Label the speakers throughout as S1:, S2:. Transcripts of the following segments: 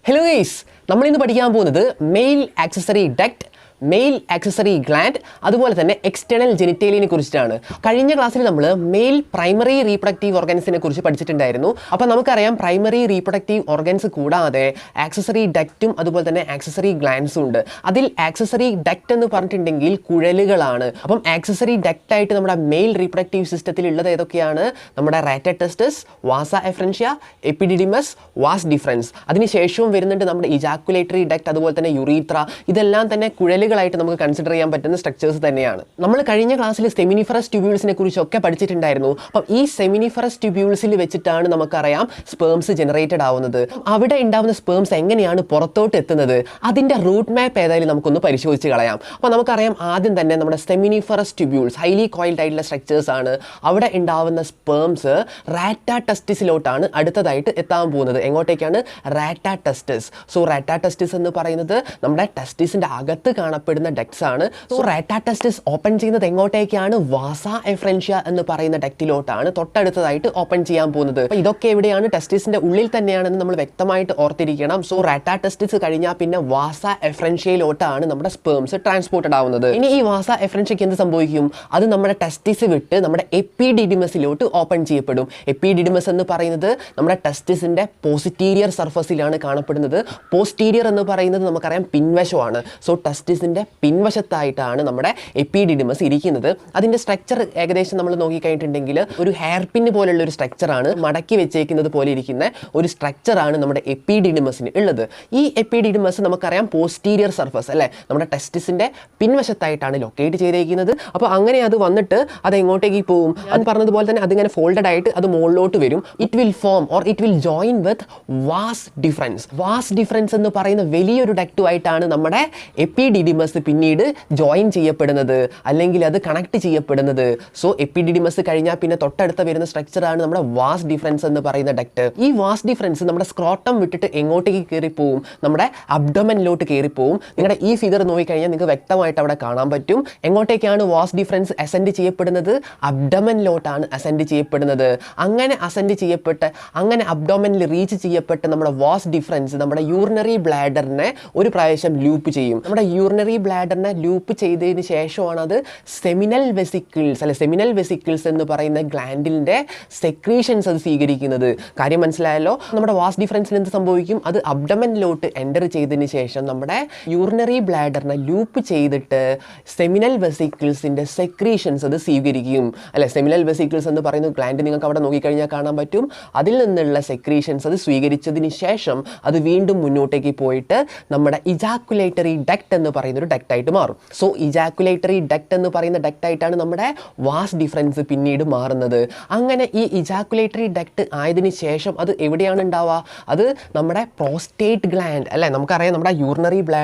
S1: Hello guys, നമ്മളിന്ന് പഠിക്കാൻ പോകുന്നത് mail accessory duct, mail accessory gland, അതുപോലെ തന്നെ എക്സ്റ്റേണൽ ജെനിറ്റേലിയനെ കുറിച്ചിട്ടാണ്. കഴിഞ്ഞ ക്ലാസ്സിൽ നമ്മൾ മെയിൽ പ്രൈമറി റീപ്രൊഡക്റ്റീവ് ഓർഗൻസിനെ കുറിച്ച് പഠിച്ചിട്ടുണ്ടായിരുന്നു. അപ്പോൾ നമുക്കറിയാം പ്രൈമറി റീപ്രൊഡക്റ്റീവ് ഓർഗൻസ് കൂടാതെ ആക്സസറി ഡക്റ്റും അതുപോലെ തന്നെ ആക്സസറി ഗ്ലാൻഡ്സും ഉണ്ട്. അതിൽ ആക്സസറി ഡക്റ്റ് എന്ന് പറഞ്ഞിട്ടുണ്ടെങ്കിൽ കുഴലുകളാണ്. അപ്പം ആക്സസറി ഡക്റ്റ് ആയിട്ട് നമ്മുടെ മെയിൽ റീപ്രൊഡക്റ്റീവ് സിസ്റ്റത്തിൽ ഉള്ളത് ഏതൊക്കെയാണ്? നമ്മുടെ റാറ്ററ്റസ്റ്റസ്, വാസ എഫ്രൻഷ്യ, എപ്പിഡിഡിമസ്, വാസ് ഡിഫറൻസ്. അതിനുശേഷവും വരുന്നുണ്ട് നമ്മുടെ ഇജാക്കുലേറ്ററി ഡക്റ്റ്, അതുപോലെ തന്നെ യുറീത്ര. ഇതെല്ലാം തന്നെ കുഴലുകളായിട്ട് നമുക്ക് കൺസിഡർ ചെയ്യാൻ പറ്റുന്ന സ്ട്രക്ചേഴ്സ് തന്നെയാണ്. നമ്മൾ കഴിഞ്ഞ ക്ലാസ്സിൽ സെമിനിഫറസ് ട്യൂബ്യൂൾസിനെ കുറിച്ചൊക്കെ പഠിച്ചിട്ടുണ്ടായിരുന്നു. അപ്പം ഈ സെമിനിഫറസ് ട്യൂബ്യൂൾസിൽ വെച്ചിട്ടാണ് നമുക്കറിയാം സ്പേംസ് ജനറേറ്റഡ് ആവുന്നത്. അവിടെ ഉണ്ടാവുന്ന സ്പേംസ് എങ്ങനെയാണ് പുറത്തോട്ട് എത്തുന്നത്, അതിൻ്റെ റൂട്ട് മാപ്പ് ഏതായാലും നമുക്കൊന്ന് പരിശോധിച്ച് കളയാം. അപ്പോൾ നമുക്കറിയാം ആദ്യം തന്നെ നമ്മുടെ സെമിനിഫറസ് ട്യൂബ്യൂൾസ് ഹൈലി കോയിൽഡ് ആയിട്ടുള്ള സ്ട്രക്ചേഴ്സ് ആണ്. അവിടെ ഉണ്ടാവുന്ന സ്പേംസ് റാറ്റാറ്റസ്റ്റിസിലോട്ടാണ് അടുത്തതായിട്ട് എത്താൻ പോകുന്നത്. എങ്ങോട്ടേക്കാണ്? റാറ്റാറ്റസ്റ്റിസ്. സോ റാറ്റാറ്റസ്റ്റിസ് എന്ന് പറയുന്നത് നമ്മുടെ ടെസ്റ്റിസിൻ്റെ അകത്ത് കാണപ്പെടുന്ന ഡക്ട്സ് ആണ്. സോ റാറ്റാറ്റസ്റ്റിസ് ഓപ്പൺ ചെയ്യുന്നത് എങ്ങോട്ടേക്കാണ്? വാസ എഫ്രൻഷ്യ എന്ന് പറയുന്ന ഡക്റ്റിലോട്ടാണ് തൊട്ടടുത്തതായിട്ട് ഓപ്പൺ ചെയ്യാൻ പോകുന്നത്. അപ്പോൾ ഇതൊക്കെ എവിടെയാണ്? ടെസ്റ്റിസിന്റെ ഉള്ളിൽ തന്നെയാണെന്ന് നമ്മൾ വ്യക്തമായിട്ട് ഓർത്തിരിക്കണം. സോ റാറ്റാറ്റസ്റ്റിസ് കഴിഞ്ഞാൽ പിന്നെ വാസ എഫ്രൻഷ്യയിലോട്ടാണ് നമ്മുടെ സ്പേംസ് ട്രാൻസ്പോർട്ടഡ് ആവുന്നത്. ഇനി ഈ വാസ എഫ്രൻഷ്യക്ക് എന്ത് സംഭവിക്കും? അത് നമ്മുടെ ടെസ്റ്റിസ് വിട്ട് നമ്മുടെ എപ്പിഡിഡിമസിലോട്ട് ഓപ്പൺ ചെയ്യപ്പെടും. എപ്പിഡിഡിമസ് എന്ന് പറയുന്നത് നമ്മുടെ ടെസ്റ്റിസിന്റെ പോസിറ്റീരിയർ സർഫസിലാണ് കാണപ്പെടുന്നത്. പോസ്റ്റീരിയർ എന്ന് പറയുന്നത് നമുക്കറിയാം പിൻവശമാണ്. സോ ടെസ്റ്റിസിൻ്റെ പിൻവശത്തായിട്ടാണ് നമ്മുടെ എപ്പിഡിഡിമസ് ഇരിക്കുന്നത്. അതിൻ്റെ സ്ട്രക്ചർ ഏകദേശം നമ്മൾ നോക്കിക്കഴിഞ്ഞിട്ടുണ്ടെങ്കിൽ ഒരു ഹെയർ പിൻ പോലുള്ള ഒരു സ്ട്രക്ചറാണ്, മടക്കി വെച്ചേക്കുന്നത് പോലെ ഇരിക്കുന്ന ഒരു സ്ട്രക്ചറാണ് നമ്മുടെ എപ്പിഡിഡിമസിന് ഉള്ളത്. ഈ എപ്പിഡിഡിമസ് നമുക്കറിയാം പോസ്റ്റീരിയർ സർഫസ് അല്ലേ, നമ്മുടെ ടെസ്റ്റിസിൻ്റെ പിൻവശത്തായിട്ടാണ് ലൊക്കേറ്റ് ചെയ്തേക്കുന്നത്. അപ്പോൾ അങ്ങനെ അത് വന്നിട്ട് അത് എങ്ങോട്ടേക്ക് പോകും? അത് പറഞ്ഞതുപോലെ തന്നെ അതിങ്ങനെ ഫോൾഡഡ് ആയിട്ട് അത് മുകളിലോട്ട് വരും. It will form or it will join with was deferens. Vas deferens എന്ന് പറയുന്ന വലിയൊരു ഡക്റ്റുമായിട്ടാണ് നമ്മുടെ എപ്പിഡിഡിമസ് പിന്നീട് ജോയിൻ ചെയ്യപ്പെടുന്നത്, അല്ലെങ്കിൽ അത് കണക്ട് ചെയ്യപ്പെടുന്നത്. സോ എപ്പിഡിഡിമസ് കഴിഞ്ഞാൽ പിന്നെ തൊട്ടടുത്ത വരുന്ന സ്ട്രക്ചറാണ് നമ്മുടെ വാസ് ഡിഫറൻസ് എന്ന് പറയുന്ന ഡക്റ്റ്. ഈ വാസ് ഡിഫറൻസ് നമ്മുടെ സ്ക്രോട്ടം വിട്ടിട്ട് എങ്ങോട്ടേക്ക് കയറിപ്പോവും? നമ്മുടെ അബ്ഡോമനിലോട്ട് കയറിപ്പോവും. നിങ്ങളുടെ ഈ ഫിഗർ നോക്കിക്കഴിഞ്ഞാൽ നിങ്ങൾക്ക് വ്യക്തമായിട്ട് അവിടെ കാണാൻ പറ്റും. എങ്ങോട്ടേക്കാണ് വാസ് ഡിഫറൻസ് അസെൻഡ് ചെയ്യപ്പെടുന്നത്? അബ്ഡോമനിലോട്ടാണ് അസെൻഡ് ചെയ്യപ്പെടുന്നത്. അങ്ങനെ അസെൻഡ് ചെയ്യപ്പെട്ട് അങ്ങനെ അബ്ഡോമനിൽ റീച്ച് ചെയ്യപ്പെട്ട് നമ്മുടെ വാസ് ഡിഫറൻസ് നമ്മുടെ യൂറിനറി ബ്ലാഡറിനെ ഒരു പ്രാവശ്യം ലൂപ്പ് ചെയ്യും. നമ്മുടെ യൂറിനറി ബ്ലാഡറിനെ ലൂപ്പ് ചെയ്തതിന് ശേഷമാണ് അത് സെമിനൽ വെസിക്കിൾസ് അല്ലെ സെമിനൽ വെസിക്കിൾസ് എന്ന് പറയുന്ന ഗ്ലാൻഡിൻ്റെ സെക്രീഷൻസ് അത് സ്വീകരിക്കുന്നത്. കാര്യം മനസ്സിലായല്ലോ? നമ്മുടെ വാസ് ഡിഫറൻസിന് എന്ത് സംഭവിക്കും? അത് അബ്ഡമനിലോട്ട് എൻ്റർ ചെയ്തതിന് ശേഷം നമ്മുടെ യൂറിനറി ബ്ലാഡറിനെ ലൂപ്പ് ചെയ്തിട്ട് സെമിനൽ വെസിക്കിൾസിൻ്റെ സെക്രീഷൻസ് അത് സ്വീകരിക്കും അല്ലെ. സെമിനൽ വെസിക്കിൾസ് എന്ന് പറയുന്ന ഗ്ലാൻഡ് നിങ്ങൾക്ക് അവിടെ നോക്കിക്കഴിഞ്ഞാൽ കാണാൻ പറ്റും. അതിൽ നിന്നുള്ള സെക്രീഷൻസ് അത് സ്വീകരിച്ചതിന് ശേഷം അത് വീണ്ടും മുന്നോട്ടേക്ക് പോയിട്ട് നമ്മുടെ ഇജാക്കുലേറ്ററി ഡക്റ്റ് എന്ന് പറയുന്ന ഒരു ഡക്റ്റായിട്ട് മാറും. സോ ഇജാക്കുലേറ്ററി ഡക്റ്റ് എന്ന് പറയുന്ന ഡക്റ്റായിട്ടാണ് നമ്മുടെ വാസ് ഡിഫറൻസ് പിന്നീട് മാറുന്നത്. അങ്ങനെ ഈ ഇജാക്കുലേറ്ററി ഡക്റ്റ് ആയതിനു ശേഷം അത് എവിടെയാണ് ഉണ്ടാവുക? അത് നമ്മുടെ പ്രോസ്റ്റേറ്റ് ഗ്ലാൻഡ് അല്ലേ. നമുക്കറിയാം നമ്മുടെ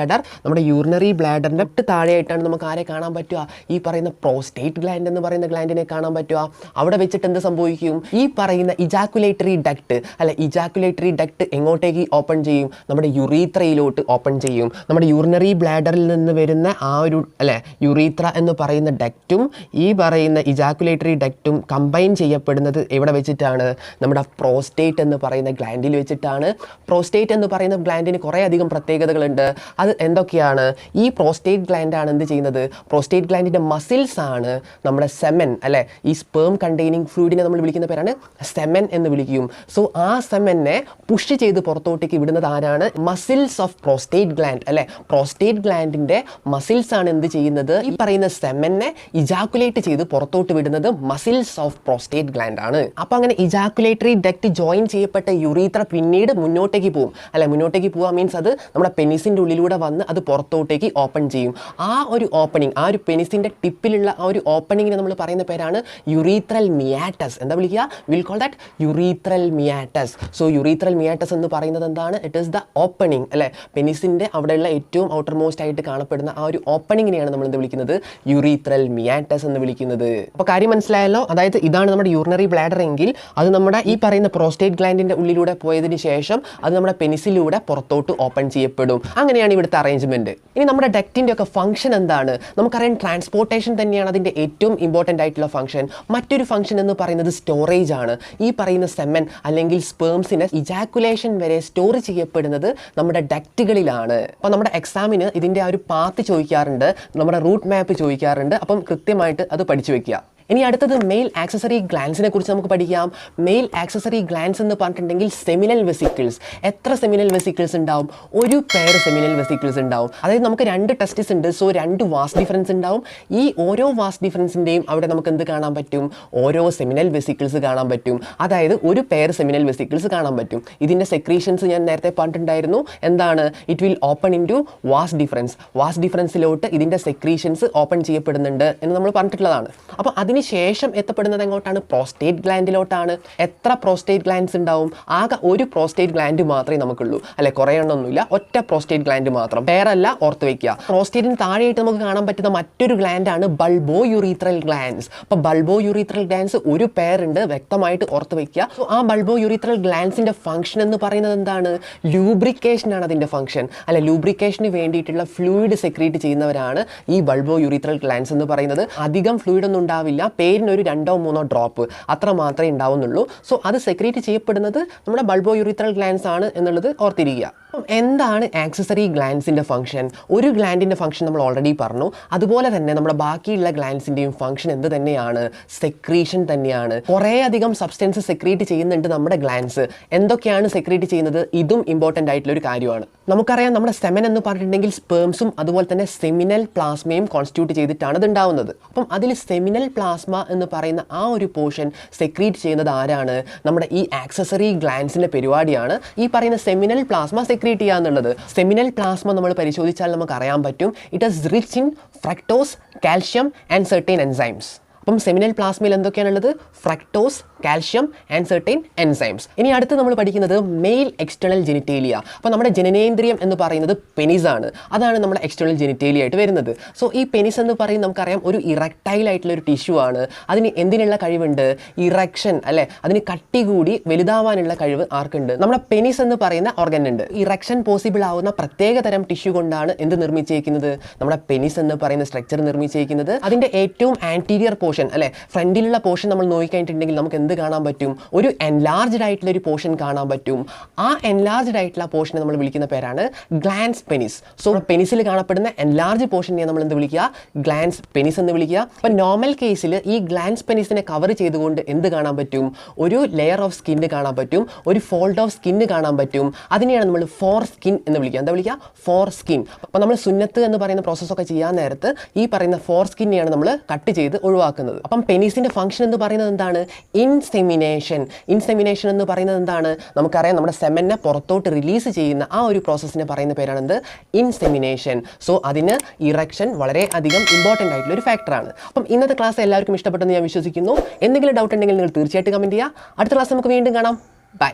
S1: യൂറിനറി ബ്ലാഡറിൻ്റെ താഴെയായിട്ടാണ് നമുക്ക് ആരെ കാണാൻ പറ്റുക? ഈ പറയുന്ന പ്രോസ്റ്റേറ്റ് ഗ്ലാൻഡ് എന്ന് പറയുന്ന ഗ്ലാൻഡിനെ കാണാൻ പറ്റുക. അവിടെ വെച്ചിട്ട് എന്ത് സംഭവിക്കും? ഈ പറയുന്ന ഇജാക്കുലേറ്ററി ഡക്റ്റ് അല്ലെ, ഇജാക്കുലേറ്ററി ഡക്റ്റ് എങ്ങോട്ടേക്ക് ഓപ്പൺ ചെയ്യും? നമ്മുടെ യുറീത്രയിലോട്ട് ഓപ്പൺ ചെയ്യും. നമ്മുടെ യൂറിനറി ബ്ലാഡറിൽ നിന്ന് വരുന്ന ആ ഒരു അല്ലെ യുറീത്ര എന്ന് പറയുന്ന ഡക്റ്റും ഈ പറയുന്ന ഇജാക്കുലേറ്ററി ഡക്റ്റും കമ്പൈൻ ചെയ്യപ്പെടുന്നത് എവിടെ വെച്ചിട്ടാണ്? നമ്മുടെ പ്രോസ്റ്റേറ്റ് എന്ന് പറയുന്ന ഗ്ലാൻഡിൽ വെച്ചിട്ടാണ്. പ്രോസ്റ്റേറ്റ് എന്ന് പറയുന്ന ഗ്ലാൻഡിന് കുറേ അധികം പ്രത്യേകതകളുണ്ട്. അത് എന്തൊക്കെയാണ്? ഈ പ്രോസ്റ്റേറ്റ് ഗ്ലാൻഡാണ് എന്ത് ചെയ്യുന്നത്? പ്രോസ്റ്റേറ്റ് ഗ്ലാൻഡിൻ്റെ മസിൽസ് ആണ് നമ്മുടെ സെമൻ അല്ലെ, ഈ സ്പേം കണ്ടെയ്നിങ് ഫ്ലൂയിഡിനെ നമ്മൾ വിളിക്കുന്ന പേരാണ് സെമൻ എന്ന് വിളിക്കും. സോ ആ സെമനെ പുഷ് ചെയ്ത് പുറത്തോട്ടേക്ക് വിടുന്നത് ആരാണ്? മസിൽസ് ഓഫ് പ്രോസ്റ്റേറ്റ് ഗ്ലാൻഡ് അല്ലെ. പ്രോസ്റ്റേറ്റ് ഗ്ലാൻഡിൻ്റെ മസിൽസ് ആണ് എന്ത് ചെയ്യുന്നത്? ഈ പറയുന്ന സെമനെ ഇജാക്കുലേറ്റ് ചെയ്ത് പുറത്തോട്ട് വിടുന്നത് മസിൽസ് ഓഫ് പ്രോസ്റ്റേറ്റ് ഗ്ലാൻഡ് ആണ്. അപ്പോൾ അങ്ങനെ ഇജാക്കുലേറ്ററി ഡക്റ്റ് ജോയിൻ ചെയ്യപ്പെട്ട യുറീത്ര പിന്നീട് മുന്നോട്ടേക്ക് പോകും അല്ലെ. മുന്നോട്ടേക്ക് പോവുക മീൻസ് അത് നമ്മുടെ പെനിസിൻ്റെ ഉള്ളിലൂടെ വന്ന് അത് പുറത്തോട്ടേക്ക് ഓപ്പൺ ചെയ്യും. ആ ഒരു ഓപ്പണിംഗ്, ആ ഒരു പെനിസിൻ്റെ ടിപ്പിലുള്ള ആ ഒരു ഓപ്പണിങ്ങിന് നമ്മൾ പറയുന്ന പേരാണ് യുറീത്രൽ മിയാറ്റസ്. എന്താ വിളിക്കുക? Will call that urethral meatus. So urethral meatus എന്ന് പറയുന്നത് എന്താണ്? ഇറ്റ് ഈസ് ദ ഓപ്പണിംഗ് അല്ലെ, പെനിസിൻ്റെ അവിടെയുള്ള ഏറ്റവും ഔട്ടർ മോസ്റ്റ് ആയിട്ട് കാണപ്പെടുന്ന ആ ഒരു ഓപ്പണിങ്ങിനെയാണ് നമ്മൾ എന്ത് വിളിക്കുന്നത്, യൂറീത്രൽ മിയാറ്റസ് എന്ന് വിളിക്കുന്നത്. അപ്പോൾ കാര്യം മനസ്സിലായല്ലോ. അതായത് ഇതാണ് നമ്മുടെ യൂറിനറി ബ്ലാഡർ എങ്കിൽ അത് നമ്മുടെ ഈ പറയുന്ന പ്രോസ്റ്റേറ്റ് ഗ്ലാൻഡിന്റെ ഉള്ളിലൂടെ പോയതിന് ശേഷം അത് നമ്മുടെ പെനിസിലൂടെ പുറത്തോട്ട് ഓപ്പൺ ചെയ്യപ്പെടും. അങ്ങനെയാണ് ഇവിടുത്തെ അറേഞ്ച്മെന്റ്. ഇനി നമ്മുടെ ഡക്റ്റിന്റെ ഒക്കെ ഫംഗ്ഷൻ എന്താണ്? നമുക്കറിയാം ട്രാൻസ്പോർട്ടേഷൻ തന്നെയാണ് അതിന്റെ ഏറ്റവും ഇമ്പോർട്ടൻ്റ് ആയിട്ടുള്ള ഫംഗ്ഷൻ. മറ്റൊരു ഫംഗ്ഷൻ എന്ന് പറയുന്നത് സ്റ്റോറേജ് ആണ്. ഈ പറയുന്ന സെമൻ അല്ലെങ്കിൽ സ്പേംസിനെ ഇജാക്കുലേഷൻ വരെ സ്റ്റോർ ചെയ്യപ്പെടുന്നത് നമ്മുടെ ഡക്റ്റുകളിലാണ്. അപ്പോൾ നമ്മുടെ എക്സാമിന് ഇതിന്റെ ആ ഒരു പാത്ത് ചോദിക്കാറുണ്ട്, നമ്മുടെ റൂട്ട് മാപ്പ് ചോദിക്കാറുണ്ട്. അപ്പം കൃത്യമായിട്ട് അത് പഠിച്ചു വെക്കുക. ഇനി അടുത്തത് മെയിൽ ആക്സസറി ഗ്ലാൻസിനെ കുറിച്ച് നമുക്ക് പഠിക്കാം. മെയിൽ ആക്സസറി ഗ്ലാൻസ് എന്ന് പറഞ്ഞിട്ടുണ്ടെങ്കിൽ സെമിനൽ വെസിക്കിൾസ്. എത്ര സെമിനൽ വെസിക്കിൾസ് ഉണ്ടാവും? ഒരു പെയർ സെമിനൽ വെസിക്കിൾസ് ഉണ്ടാവും. അതായത് നമുക്ക് 2 ടെസ്റ്റിസ് ഉണ്ട്. സോ 2 വാസ് ഡിഫറൻസ് ഉണ്ടാവും. ഈ ഓരോ വാസ് ഡിഫറൻസിൻ്റെയും അവിടെ നമുക്ക് എന്ത് കാണാൻ പറ്റും? ഓരോ സെമിനൽ വെസിക്കിൾസ് കാണാൻ പറ്റും. അതായത് ഒരു പെയർ സെമിനൽ വെസിക്കിൾസ് കാണാൻ പറ്റും. ഇതിൻ്റെ സെക്രീഷൻസ് ഞാൻ നേരത്തെ പറഞ്ഞിട്ടുണ്ടായിരുന്നു. എന്താണ്? It will open in to vas deferens. Vas ഡിഫറൻസിലോട്ട് ഇതിൻ്റെ സെക്രീഷൻസ് ഓപ്പൺ ചെയ്യപ്പെടുന്നുണ്ട് എന്ന് നമ്മൾ പറഞ്ഞിട്ടുള്ളതാണ്. അപ്പോൾ അതിന് ശേഷം എത്തപ്പെടുന്നത് എങ്ങോട്ടാണ്? പ്രോസ്റ്റേറ്റ് ഗ്ലാൻഡിലോട്ടാണ്. എത്ര പ്രോസ്റ്റേറ്റ് ഗ്ലാൻഡ്സ് ഉണ്ടാവും? ആകെ ഒരു പ്രോസ്റ്റേറ്റ് ഗ്ലാൻഡ് മാത്രമേ നമുക്കുള്ളൂ, അല്ലെ? കുറേ എണ്ണമൊന്നുമില്ല, ഒറ്റ പ്രോസ്റ്റേറ്റ് ഗ്ലാൻഡ് മാത്രം. പേരല്ല, ഓർത്ത് വയ്ക്കുക. പ്രോസ്റ്റേറ്റിന് താഴെയായിട്ട് നമുക്ക് കാണാൻ പറ്റുന്ന മറ്റൊരു ഗ്ലാൻഡാണ് ബൾബോ യൂറീത്രൽ ഗ്ലാൻഡ്സ്. അപ്പോൾ ബൾബോ യൂറീത്രൽ ഗ്ലാൻഡ്സ് ഒരു പേരുണ്ട്, വ്യക്തമായിട്ട് ഓർത്ത് വയ്ക്കുക. സോ ആ ബൾബോ യൂറീത്രൽ ഗ്ലാൻഡ്സിന്റെ ഫംഗ്ഷൻ എന്ന് പറയുന്നത് എന്താണ്? ലൂബ്രിക്കേഷൻ ആണ് അതിന്റെ ഫംഗ്ഷൻ, അല്ലെ? ലൂബ്രിക്കേഷന് വേണ്ടിയിട്ടുള്ള ഫ്ലൂയിഡ് സെക്രീറ്റ് ചെയ്യുന്നവരാണ് ഈ ബൾബോ യൂറീത്രൽ ഗ്ലാൻഡ്സ് എന്ന് പറയുന്നത്. അധികം ഫ്ലൂയിഡ് ഒന്നും ഉണ്ടാവില്ല, പേരിനൊരു 2-3 ഡ്രോപ്പ് അത്ര മാത്രമേ ഉണ്ടാവുന്നുള്ളൂ. സോ അത് സെക്രീറ്റ് ചെയ്യപ്പെടുന്നത് നമ്മുടെ ബൾബോ യൂറിത്രൽ ഗ്ലാൻഡ്സ് ആണ് എന്നുള്ളത് ഓർത്തിരിക്കുക. എന്താണ് ആക്സസറി ഗ്ലാൻഡ്സിൻ്റെ ഫംഗ്ഷൻ? ഒരു ഗ്ലാൻഡിൻ്റെ ഫംഗ്ഷൻ നമ്മൾ ഓൾറെഡി പറഞ്ഞു. അതുപോലെ തന്നെ നമ്മുടെ ബാക്കിയുള്ള ഗ്ലാൻഡ്സിൻ്റെയും ഫംഗ്ഷൻ എന്ത് തന്നെയാണ്? സെക്രീഷൻ തന്നെയാണ്. കുറേ അധികം സബ്സ്റ്റൻസ് സെക്രീറ്റ് ചെയ്യുന്നുണ്ട് നമ്മുടെ ഗ്ലാൻഡ്സ്. എന്തൊക്കെയാണ് സെക്രീറ്റ് ചെയ്യുന്നത്? ഇതും ഇമ്പോർട്ടൻ്റ് ആയിട്ടുള്ള ഒരു കാര്യമാണ്. നമുക്കറിയാം നമ്മുടെ സെമൻ എന്ന് പറഞ്ഞിട്ടുണ്ടെങ്കിൽ സ്പേംസും അതുപോലെ തന്നെ സെമിനൽ പ്ലാസ്മയും കോൺസ്റ്റിറ്റ്യൂട്ട് ചെയ്തിട്ടാണ് ഇത് ഉണ്ടാവുന്നത്. അപ്പം അതിൽ സെമിനൽ പ്ലാസ്മ എന്ന് പറയുന്ന ആ ഒരു പോർഷൻ സെക്രീറ്റ് ചെയ്യുന്നത് ആരാണ്? നമ്മുടെ ഈ ആക്സസറി ഗ്ലാൻഡ്സിൻ്റെ പരിപാടിയാണ് ഈ പറയുന്ന സെമിനൽ പ്ലാസ്മ സെക്രീറ്റ് ചെയ്യുക എന്നുള്ളത്. സെമിനൽ പ്ലാസ്മ നമ്മൾ പരിശോധിച്ചാൽ നമുക്ക് അറിയാൻ പറ്റും, it is rich in fructose, calcium and certain enzymes. അപ്പം സെമിനൽ പ്ലാസ്മയിൽ എന്തൊക്കെയാണുള്ളത്? Fructose, calcium and certain enzymes. ഇനി അടുത്ത് നമ്മൾ പഠിക്കുന്നത് മെയിൽ എക്സ്റ്റേണൽ ജെനിറ്റേലിയ. അപ്പോൾ നമ്മുടെ ജനനേന്ദ്രിയം എന്ന് പറയുന്നത് പെനിസാണ്. അതാണ് നമ്മുടെ എക്സ്റ്റേണൽ ജെനിറ്റേലിയ ആയിട്ട് വരുന്നത്. സോ ഈ പെനിസ് എന്ന് പറയുന്നത് നമുക്കറിയാം ഒരു ഇറക്ടൈൽ ആയിട്ടുള്ള ഒരു ടിഷ്യൂ ആണ്. അതിന് എന്തിനുള്ള കഴിവുണ്ട്? ഇറക്ഷൻ, അല്ലെ? അതിന് കട്ടി കൂടി വലുതാവാനുള്ള കഴിവ് ആർക്കുണ്ട്? നമ്മുടെ പെനിസ് എന്ന് പറയുന്ന ഓർഗൻ ഉണ്ട്. ഇറക്ഷൻ പോസിബിൾ ആവുന്ന പ്രത്യേക തരം ടിഷ്യൂ കൊണ്ടാണ് എന്ത് നിർമ്മിച്ചിരിക്കുന്നത്? നമ്മുടെ പെനിസ് എന്ന് പറയുന്ന സ്ട്രക്ചർ നിർമ്മിച്ചിരിക്കുന്നത്. അതിൻ്റെ ഏറ്റവും ആൻറ്റീരിയർ പോർഷൻ, അല്ലെ? ഫ്രണ്ടിലുള്ള പോർഷൻ നമ്മൾ നോക്കിക്കഴിഞ്ഞിട്ടുണ്ടെങ്കിൽ നമുക്ക് എന്ത് കാണാൻ പറ്റും? ഒരു എൻലാർജ്ഡ് ആയിട്ടുള്ള ഒരു പോർഷൻ കാണാൻ പറ്റും. ആ എൻലാർജ്ഡ് ആയിട്ടുള്ള പോർഷനെ നമ്മൾ വിളിക്കുന്ന പേരാണ് ഗ്ലാൻസ് പെനിസ്. സോ പെനിസിൽ കാണപ്പെടുന്ന എൻലാർജ് പോർഷനെ നമ്മൾ എന്ത് വിളിക്കുക? ഗ്ലാൻസ് പെനിസ് എന്ന് വിളിക്കുക. അപ്പോൾ നോർമൽ കേസിൽ ഈ ഗ്ലാൻസ് പെനിസിനെ കവർ ചെയ്തുകൊണ്ട് എന്ത് കാണാൻ പറ്റും? ഒരു ലെയർ ഓഫ് സ്കിന്ന് കാണാൻ പറ്റും, ഒരു ഫോൾഡ് ഓഫ് സ്കിന്ന് കാണാൻ പറ്റും. അതിനെയാണ് നമ്മൾ ഫോർ സ്കിൻ എന്ന് വിളിക്കുക. എന്താ വിളിക്കുക? Four skin. അപ്പോൾ നമ്മൾ സുന്നത്ത് എന്ന് പറയുന്ന പ്രോസസ്സൊക്കെ ചെയ്യാൻ നേരത്ത് ഈ പറയുന്ന ഫോർ സ്കിന്നെയാണ് നമ്മൾ കട്ട് ചെയ്ത് ഒഴിവാക്കുന്നത്. അപ്പം പെനിസിന്റെ ഫംഗ്ഷൻ എന്ന് പറയുന്നത് എന്താണ്? ഇൻസെമിനേഷൻ. ഇൻസെമിനേഷൻ എന്ന് പറയുന്നത് എന്താണ്? നമുക്കറിയാം നമ്മുടെ സെമനെ പുറത്തോട്ട് റിലീസ് ചെയ്യുന്ന ആ ഒരു പ്രോസസ്സിനെ പറയുന്ന പേരാണ് എന്ത്? ഇൻസെമിനേഷൻ. സോ അതിന് ഇറക്ഷൻ വളരെ അധികം ഇമ്പോർട്ടൻ്റ് ആയിട്ടുള്ള ഒരു ഫാക്ടറാണ്. അപ്പം ഇന്നത്തെ ക്ലാസ് എല്ലാവർക്കും ഇഷ്ടപ്പെട്ടെന്ന് ഞാൻ വിശ്വസിക്കുന്നു. എന്തെങ്കിലും ഡൗട്ട് ഉണ്ടെങ്കിൽ നിങ്ങൾ തീർച്ചയായിട്ടും കമൻറ്റ് ചെയ്യുക. അടുത്ത ക്ലാസ് നമുക്ക് വീണ്ടും കാണാം. ബൈ.